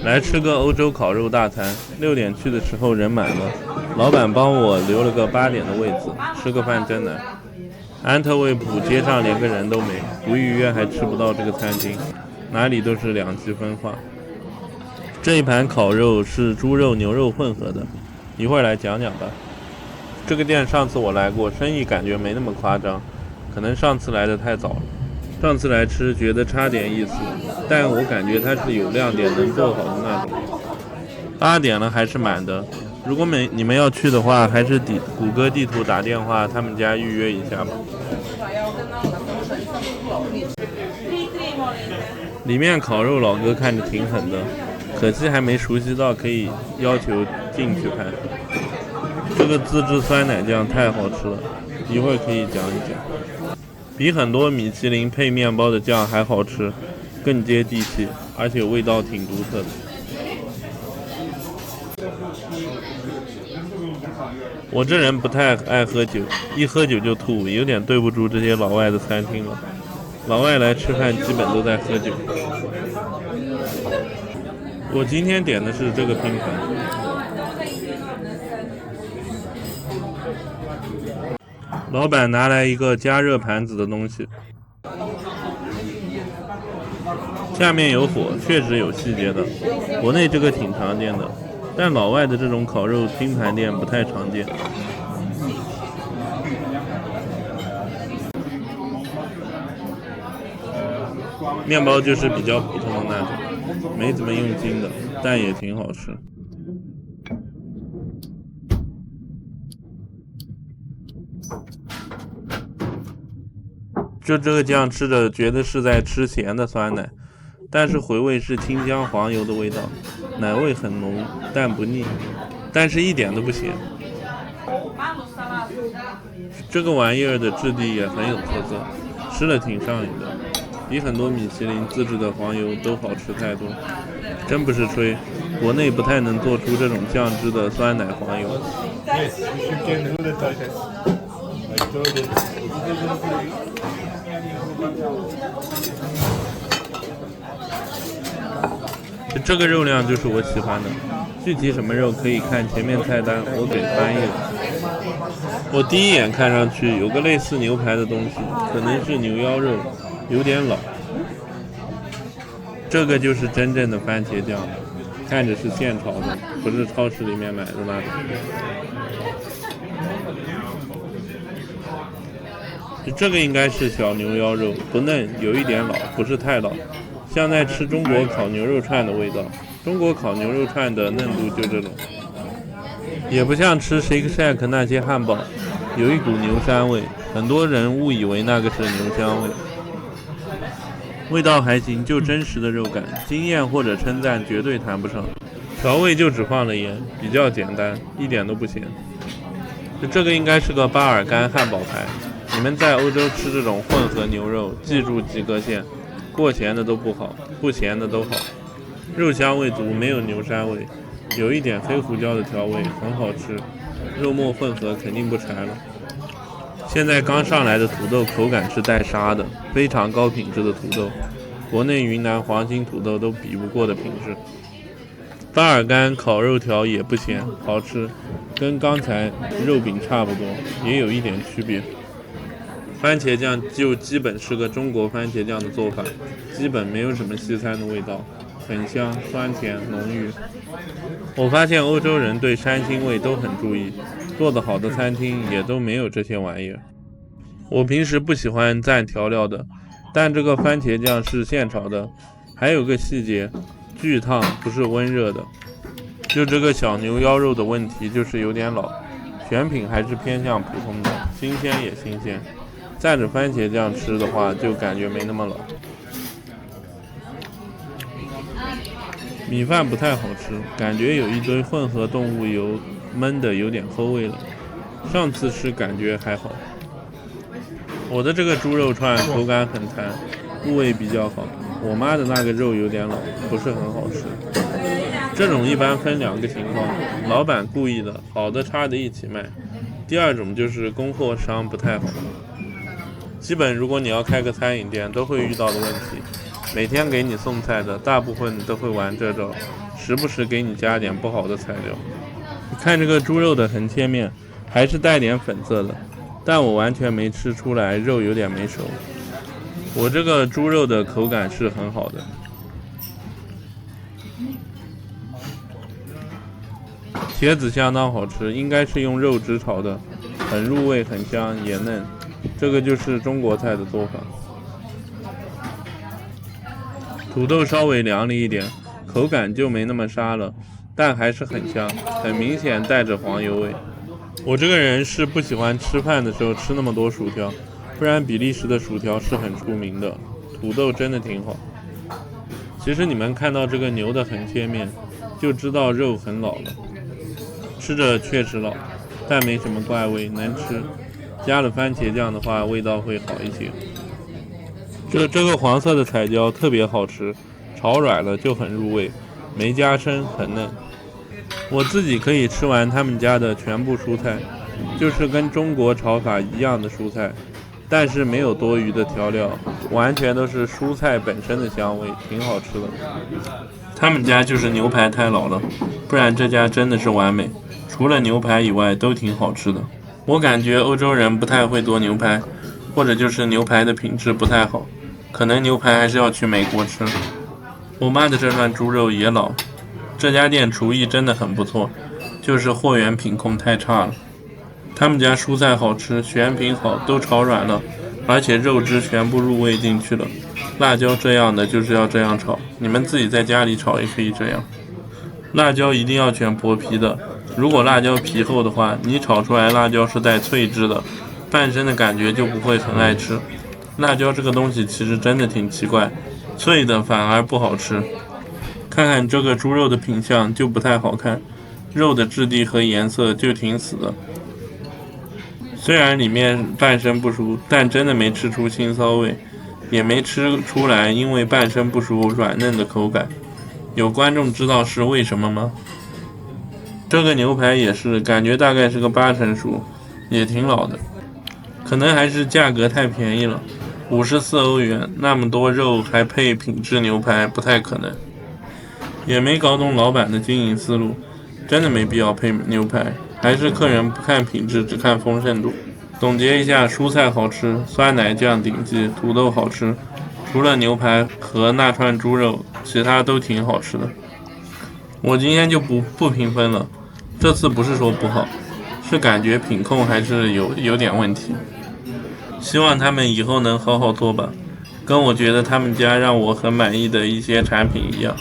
来吃个欧洲烤肉大餐。6点去的时候人满了，老板帮我留了个8点的位子，吃个饭真难。安特卫普街上连个人都没，不预约还吃不到这个餐厅，哪里都是两极分化。这一盘烤肉是猪肉牛肉混合的，一会儿来讲讲吧。这个店上次我来过，生意感觉没那么夸张，可能上次来的太早了。上次来吃觉得差点意思，但我感觉它是有亮点能做好的那种。8点了还是满的，如果你们要去的话，还是谷歌地图打电话他们家预约一下吧。里面烤肉老哥看着挺狠的，可惜还没熟悉到可以要求进去看。这个自制酸奶酱太好吃了，一会儿可以讲一讲。比很多米其林配面包的酱还好吃，更接地气，而且味道挺独特的。我这人不太爱喝酒，一喝酒就吐，有点对不住这些老外的餐厅了。老外来吃饭基本都在喝酒。我今天点的是这个拼盘。老板拿来一个加热盘子的东西，下面有火，确实有细节的。国内这个挺常见的，但老外的这种烤肉拼盘店不太常见。面包就是比较普通的那种，没怎么用筋的，但也挺好吃。就这个酱吃着觉得是在吃咸的酸奶，但是回味是清香黄油的味道，奶味很浓但不腻，但是一点都不咸。这个玩意儿的质地也很有特色，吃了挺上瘾的，比很多米其林自制的黄油都好吃太多。真不是吹，国内不太能做出这种酱汁的酸奶黄油。这个肉量就是我喜欢的，具体什么肉可以看前面菜单，我给翻译了。我第一眼看上去有个类似牛排的东西，可能是牛腰肉，有点老。这个就是真正的番茄酱，看着是现炒的，不是超市里面买的那种。这个应该是小牛腰肉，不嫩，有一点老，不是太老，像在吃中国烤牛肉串的味道。中国烤牛肉串的嫩度就这种，也不像吃 Shake Shack 那些汉堡，有一股牛膻味，很多人误以为那个是牛香味。味道还行，就真实的肉感，惊艳或者称赞绝对谈不上。调味就只放了盐，比较简单，一点都不咸。这个应该是个巴尔干汉堡排。你们在欧洲吃这种混合牛肉，记住及格线，过咸的都不好，不咸的都好。肉香味足，没有牛膻味，有一点黑胡椒的调味，很好吃。肉末混合肯定不柴了。现在刚上来的土豆口感是带沙的，非常高品质的土豆，国内云南黄金土豆都比不过的品质。巴尔干烤肉条也不咸，好吃，跟刚才肉饼差不多，也有一点区别。番茄酱就基本是个中国番茄酱的做法，基本没有什么西餐的味道，很香，酸甜浓郁。我发现欧洲人对膻腥味都很注意，做得好的餐厅也都没有这些玩意儿。我平时不喜欢蘸调料的，但这个番茄酱是现炒的，还有个细节，巨烫，不是温热的。就这个小牛腰肉的问题就是有点老，选品还是偏向普通的，新鲜也新鲜。蘸着番茄酱吃的话，就感觉没那么老。米饭不太好吃，感觉有一堆混合动物油，焖的有点齁味了。上次吃感觉还好。我的这个猪肉串口感很弹，部位比较好。我妈的那个肉有点老，不是很好吃。这种一般分2个情况，老板故意的，好的差的一起卖。第二种就是供货商不太好。基本如果你要开个餐饮店都会遇到的问题，每天给你送菜的大部分都会玩这招，时不时给你加点不好的材料。你看这个猪肉的横切面，还是带点粉色的，但我完全没吃出来肉有点没熟。我这个猪肉的口感是很好的。茄子相当好吃，应该是用肉汁炒的，很入味，很香，也嫩。这个就是中国菜的做法。土豆稍微凉了一点，口感就没那么沙了，但还是很香，很明显带着黄油味。我这个人是不喜欢吃饭的时候吃那么多薯条，不然比利时的薯条是很出名的。土豆真的挺好。其实你们看到这个牛的横切面，就知道肉很老了，吃着确实老，但没什么怪味，能吃。加了番茄酱的话，味道会好一些。这个黄色的彩椒特别好吃，炒软了就很入味，没加生，很嫩。我自己可以吃完他们家的全部蔬菜，就是跟中国炒法一样的蔬菜，但是没有多余的调料，完全都是蔬菜本身的香味，挺好吃的。他们家就是牛排太老了，不然这家真的是完美，除了牛排以外都挺好吃的。我感觉欧洲人不太会做牛排，或者就是牛排的品质不太好，可能牛排还是要去美国吃。我妈的这串猪肉也老，这家店厨艺真的很不错，就是货源品控太差了。他们家蔬菜好吃，选品好，都炒软了，而且肉汁全部入味进去了。辣椒这样的就是要这样炒，你们自己在家里炒也可以这样。辣椒一定要选薄皮的，如果辣椒皮厚的话，你炒出来辣椒是带脆汁的，半生的感觉就不会很爱吃。辣椒这个东西其实真的挺奇怪，脆的反而不好吃。看看这个猪肉的品相就不太好看，肉的质地和颜色就挺死的。虽然里面半生不熟，但真的没吃出腥骚味，也没吃出来因为半生不熟软嫩的口感。有观众知道是为什么吗？这个牛排也是，感觉大概是个8成熟，也挺老的。可能还是价格太便宜了，54欧元，那么多肉还配品质牛排，不太可能。也没搞懂老板的经营思路，真的没必要配牛排，还是客人不看品质，只看丰盛度。总结一下，蔬菜好吃，酸奶酱顶级，土豆好吃，除了牛排和那串猪肉，其他都挺好吃的。我今天就不评分了，这次不是说不好，是感觉品控还是有点问题。希望他们以后能好好做吧，跟我觉得他们家让我很满意的一些产品一样。